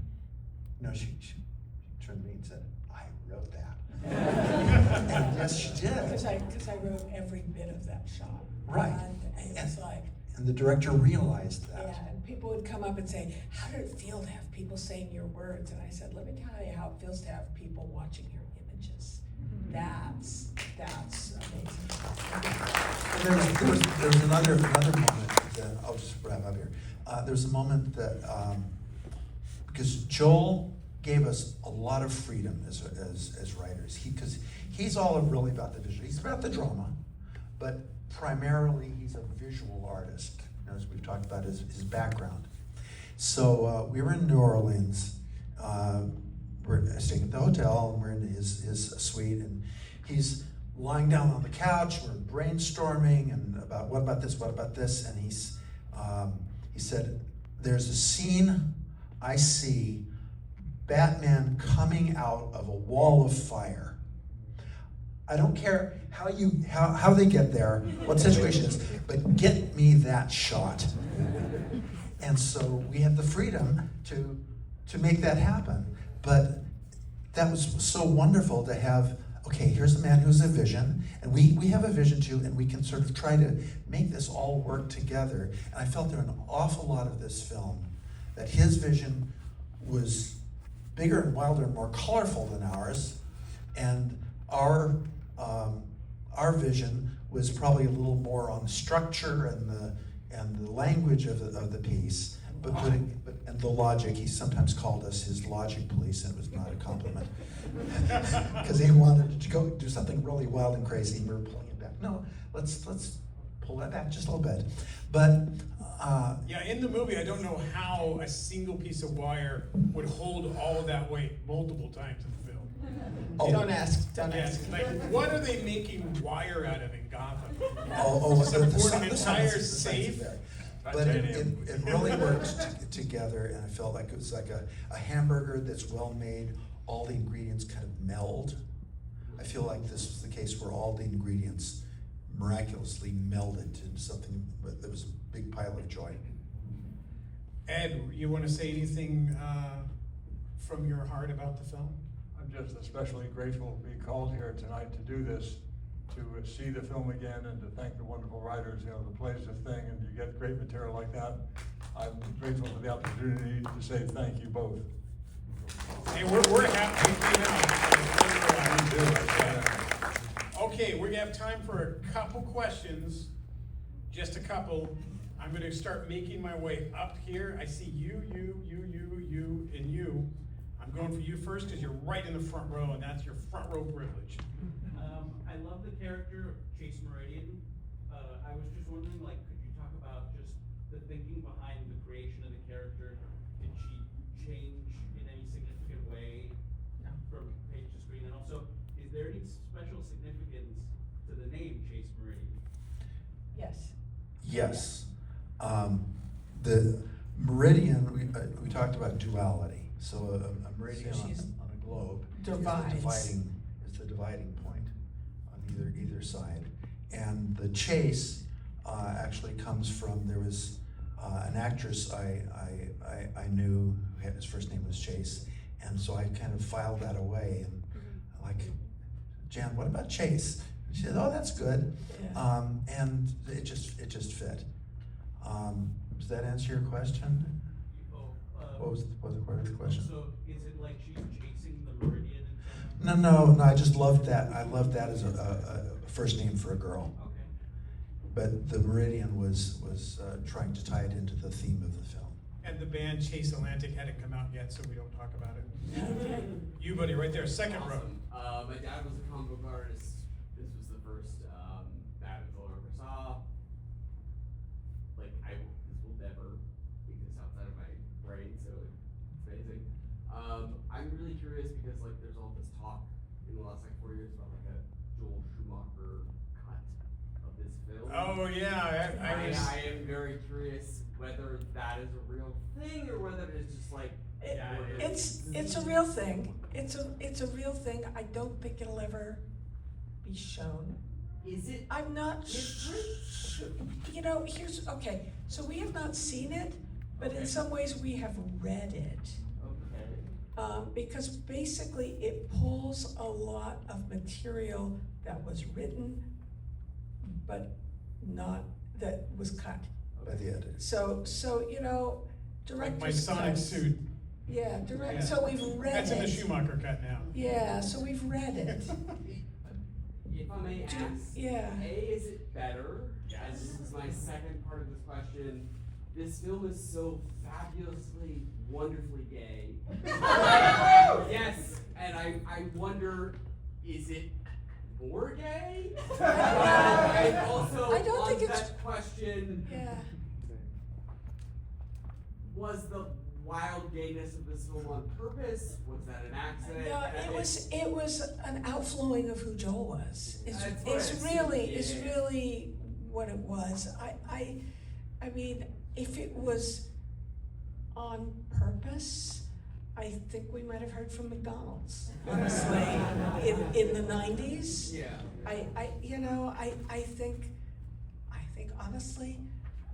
you know, she turned to me and said, "I wrote that." And yes, she did. Because I wrote every bit of that shot. Right. And it was like, And the director realized that. yeah, and people would come up and say, how did it feel to have people saying your words? And I said, let me tell you how it feels to have people watching your images. That's amazing. There was another moment that, I'll just wrap up here. There's a moment that, because Joel gave us a lot of freedom as writers. Because he's all really about the visual. He's about the drama, but primarily he's a visual artist, as we've talked about his background. So we were in New Orleans we're staying at the hotel, and we're in his suite, and he's lying down on the couch. We're brainstorming and about what about this, and he said, "There's a scene I see Batman coming out of a wall of fire. I don't care how they get there, what situation it is, but get me that shot." And so we had the freedom to make that happen. But that was so wonderful to have, okay, here's a man who has a vision, and we have a vision too, and we can sort of try to make this all work together. And I felt there an awful lot of this film, that his vision was bigger and wilder and more colorful than ours, and our vision was probably a little more on the structure and the language of the piece, and the logic. He sometimes called us his logic police, and it was not a compliment, because he wanted to go do something really wild and crazy, and we were pulling it back. No, let's pull that back just a little bit. But yeah, in the movie, I don't know how a single piece of wire would hold all of that weight multiple times in the film. oh, Don't ask. Yes, like, what are they making wire out of in Gotham? the Support sun- an the sun entire is- the sun's safe? there. But it really worked together, and I felt like it was like a hamburger that's well made. All the ingredients kind of meld. I feel like this was the case where all the ingredients miraculously melded into something that was a big pile of joy. Ed, you want to say anything from your heart about the film? I'm just especially grateful to be called here tonight to do this, to see the film again, and to thank the wonderful writers. You know, the play's a thing, and you get great material like that. I'm grateful for the opportunity to say thank you both. Hey, we're happy to be out. Okay, we have time for a couple questions, just a couple. I'm going to start making my way up here. I see you, and you. I'm going for you first because you're right in the front row, and that's your front row privilege. I love the character of Chase Meridian. I was just wondering, like, could you talk about just the thinking behind the creation of the character? Did she change in any significant way from page to screen? And also, is there any special significance to the name Chase Meridian? Yes. Yes. The meridian, we talked about duality. So a meridian So on she's a globe divides. is the dividing point on either side. And the chase actually comes from, there was an actress I knew, his first name was Chase, and so I kind of filed that away, and like, Jan, what about Chase? She said, oh, that's good. Yeah. And it just fit. Does that answer your question? What was the part of the question? So, is it like she's chasing the meridian? No, I just loved that. I loved that as a first name for a girl. Okay. But the meridian was trying to tie it into the theme of the film. And the band Chase Atlantic hadn't come out yet, so we don't talk about it. You, buddy, right there, second row. Awesome. My dad was a comic book artist. This was the first Batman film I ever saw. Like, this will never exist outside of my brain, so it's amazing. I'm really curious because, like, there's all this talk in the last, like, 4 years about, like, a Joel Schumacher cut of this film. Oh, yeah, I am very curious whether that is a real thing or whether it's just like It's a real thing. It's a real thing. I don't think it'll ever be shown. Is it? I'm not sure. You know, here's okay. So we have not seen it, but in some ways we have read it. Okay. Because basically it pulls a lot of material that was written, but that was cut. By the editors. So you know, like director's my Sonic cuts- suit. Yeah, Yeah. So we've read That's it. in the Schumacher cut now. Yeah, so we've read it. If I may ask, yeah. A, is it better? And this is my second part of this question. This film is so fabulously, wonderfully gay. Yes, and I wonder, is it more gay? And also, I don't on think it's- that question, Yeah. was the wild gayness of this film on purpose? Was that an accident? No, it was an outflowing of who Joel was. It's That's what it's yeah. really what it was. I mean, if it was on purpose, I think we might have heard from McDonald's, honestly, in the 90s. Yeah. I think honestly,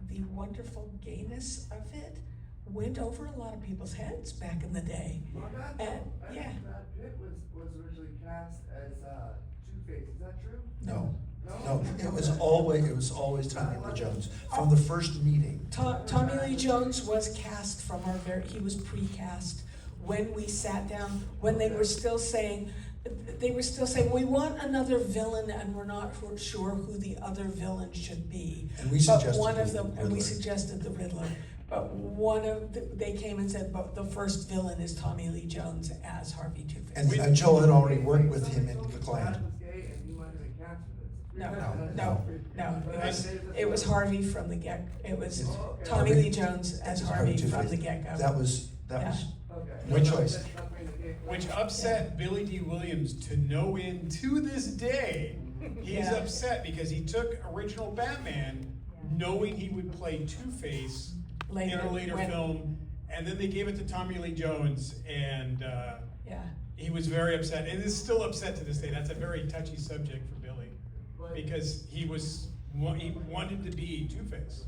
the wonderful gayness of it went over a lot of people's heads back in the day. Well, And, Brad yeah. Pitt was originally cast as Two-Face. Is that true? No, it was always Tommy Lee Jones from the first meeting. Tommy Lee Jones was cast from he was pre-cast when we sat down, when they were still saying, we want another villain and we're not sure who the other villain should be. And we But suggested one of the them, and we Riddler. suggested the Riddler. But they came and said, but the first villain is Tommy Lee Jones as Harvey Two-Face. And Joel had already worked with him in The Clan. Brad was gay and he might have been cast for this. No. It was Harvey from the get. It was Oh, okay. Tommy Harvey- Lee Jones as It was Harvey Two-Face. from the get-go. That was Okay. no choice. Which upset Billy D. Williams to no end to this day. He's Yeah. upset because he took original Batman knowing he would play Two-Face in Later, a later when- film, and then they gave it to Tommy Lee Jones, and Yeah. he was very upset, and is still upset to this day. That's a very touchy subject for Billy, because he wanted to be Two-Face.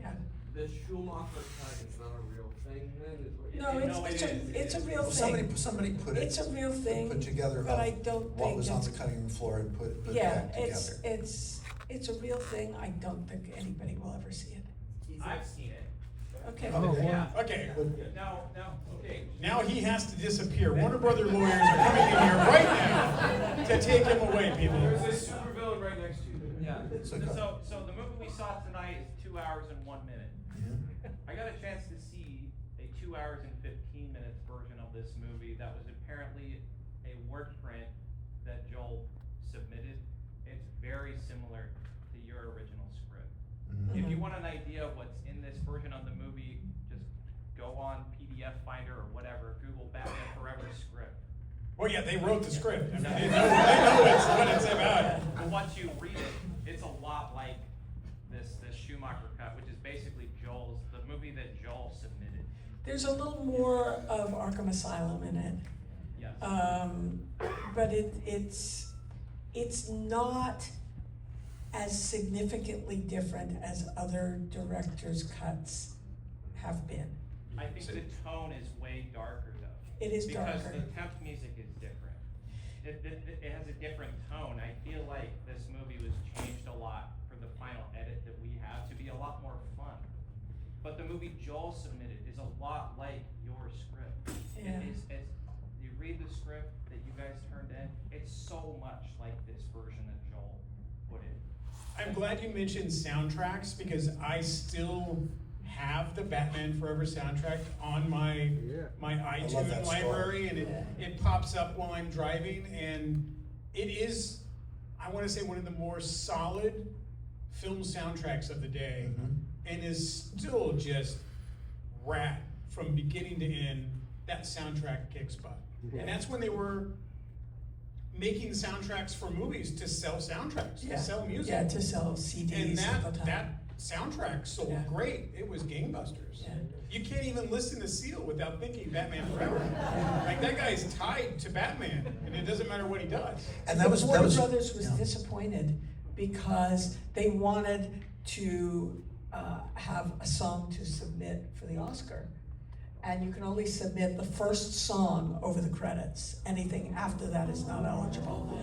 Yeah. The Schumacher cut is not a real thing then? Is what No, it's a real Well, thing. somebody put it. It's a real thing, Put together but I of don't what think was on the it's, cutting room floor and put yeah, that together. it's a real thing. I don't think anybody will ever see it. I've seen it. Okay. Oh, Yeah. Okay, Okay. now he has to disappear. Warner Brother lawyers are coming in here right now to take him away, people. There's a supervillain right next to you. Yeah. So go. So the movie we saw tonight is 2 hours and 1 minute. Yeah. I got a chance to see a 2 hours and 15 minutes version of this movie that was apparently a word print that Joel submitted. It's very similar to your original script. Mhm. If you want an idea of what's in this version of the movie, just go on PDF Finder or whatever, Google Batman Forever script. Well, yeah, they wrote the script. I mean, they know what it's about. But once you read it, it's a lot like this Schumacher cut, which is basically the movie that Joel submitted. There's a little more of Arkham Asylum in it. Yes. But it's not as significantly different as other directors' cuts have been. I think the tone is way darker though. It is Because darker. the temp music is different. It has a different tone. I feel like this movie was changed a lot for the final edit that we have to be a lot more fun. But the movie Joel submitted is a lot like your script. Yeah. You read the script that you guys turned in, it's so much like this version that Joel put in. I'm glad you mentioned soundtracks because I still have the Batman Forever soundtrack on my love iTunes that score. library, and it pops up while I'm driving, and it is, I want to say, one of the more solid film soundtracks of the day, Mhm. and is still just rad from beginning to end. That soundtrack kicks butt, and that's when they were making soundtracks for movies to sell soundtracks, to sell music. Yeah, to sell CDs And at the time. that soundtrack sold Yeah. great. It was gangbusters. Yeah. You can't even listen to Seal without thinking Batman Forever. Like that guy's tied to Batman, and it doesn't matter what he does. And that was Warner Brothers was yeah. disappointed because they wanted to have a song to submit for the Oscar. And you can only submit the first song over the credits. Anything after that is not eligible.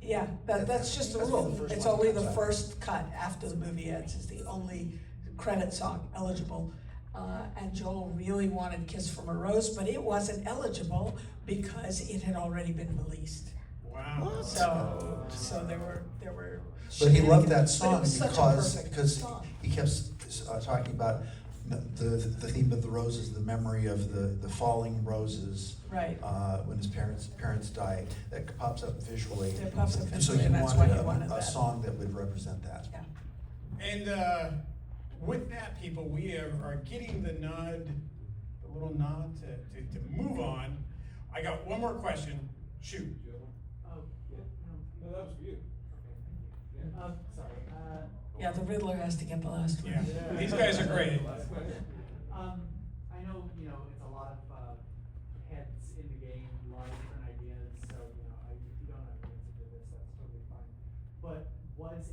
Yeah, that's just the That's rule. the first It's one only that the comes out. first cut after the movie ends is the only credit song eligible. And Joel really wanted Kiss from a Rose, but it wasn't eligible because it had already been released. Wow. So there were. But he loved that shenanigans, but it song was such a because perfect song. he kept talking about the theme of the roses, the memory of the falling roses. Right. When his parents died, that pops up visually. It pops up And so visually, he and that's why he wanted wanted a that. song that would represent that. Yeah. And with that, people, we are getting the nod, the little nod to move on. I got one more question. Shoot. Oh, yeah, No, that was for you. sorry, Yeah, the Riddler has to get the last one. Yeah, these guys are great. I know, it's a lot of, heads in the game, a lot of different ideas, so, if you don't have an answer to this, that's totally fine. But was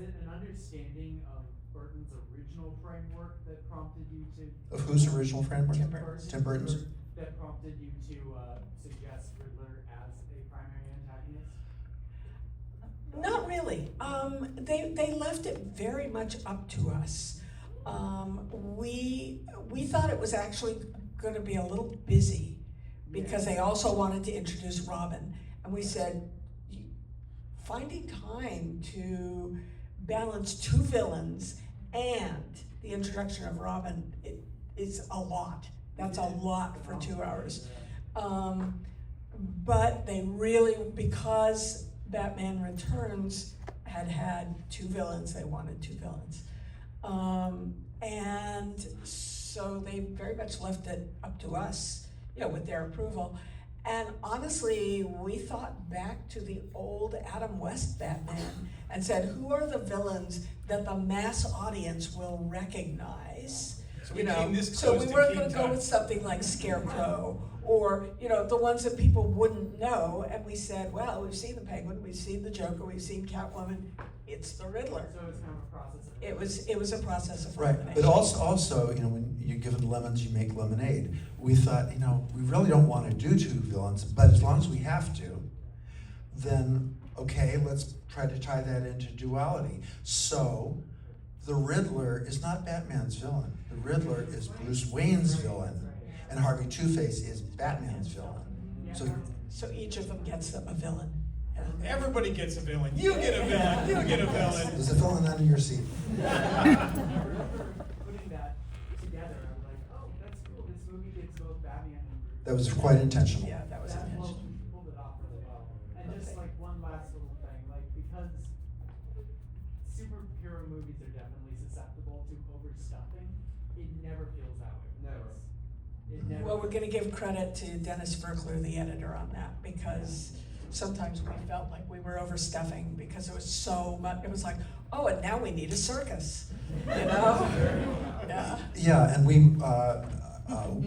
it an understanding of Burton's original framework that prompted you to? Of whose original framework? Tim Burton's. Tim Burton's. That prompted you to, suggest Riddler as a primary antagonist? Not really. They left it very much up to us. We thought it was actually going to be a little busy because they also wanted to introduce Robin, and we said finding time to balance two villains and the introduction of Robin is a lot. That's a lot for 2 hours. But they really, because Batman Returns had two villains, they wanted two villains. And so they very much left it up to us, with their approval. And honestly, we thought back to the old Adam West Batman and said, who are the villains that the mass audience will recognize? So we came this So close we to weren't King gonna go Tut. with something like Scarecrow or, the ones that people wouldn't know. And we said, well, we've seen the Penguin, we've seen the Joker, we've seen Catwoman, it's the Riddler. So it's kind of a process of. It was a process of Right, elimination. but also, when you're given lemons, you make lemonade. We thought, we really don't want to do two villains, but as long as we have to, then, okay, let's try to tie that into duality. So, the Riddler is not Batman's villain. The Riddler is Bruce Wayne's villain, and Harvey Two-Face is Batman's villain. So each of them gets them a villain. Yeah. Everybody gets a villain. You get a villain. You get a villain. There's a villain under your seat. Putting that together, I'm like, oh, that's cool. This movie gets both Batman and Bruce. That was quite intentional. Yeah, that was intentional. Pulled it off really well. And just like one last little thing, because superhero movies are definitely susceptible to overstuffing, it never feels that way. Never. It never. Well, we're gonna give credit to Dennis Verkler, the editor, on that, because sometimes we felt like we were overstuffing because it was so much, it was like, oh, and now we need a circus, Yeah. Yeah, and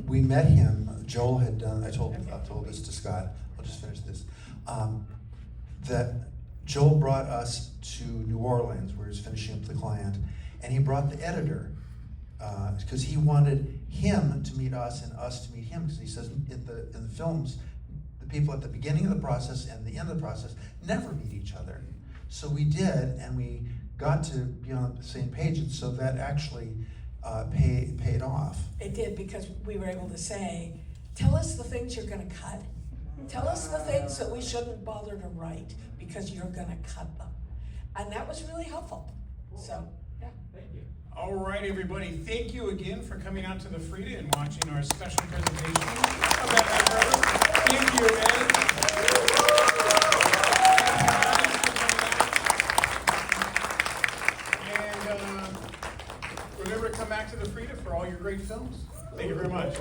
we met him. Joel had done. I told this to Scott. I'll just finish this. That Joel brought us to New Orleans, where he was finishing up the client, and he brought the editor because he wanted him to meet us and us to meet him, because he says in the films, the people at the beginning of the process and the end of the process never meet each other. So we did, and we got to be on the same page, and so that actually paid off. It did, because we were able to say, tell us the things you're gonna cut. Tell us the things that we shouldn't bother to write, because you're gonna cut them. And that was really helpful. So, yeah. Thank you. All right, everybody. Thank you again for coming out to the Frida and watching our special presentation of Batman Forever. Thank you, Ed. And remember to come back to the Frida for all your great films. Thank you very much.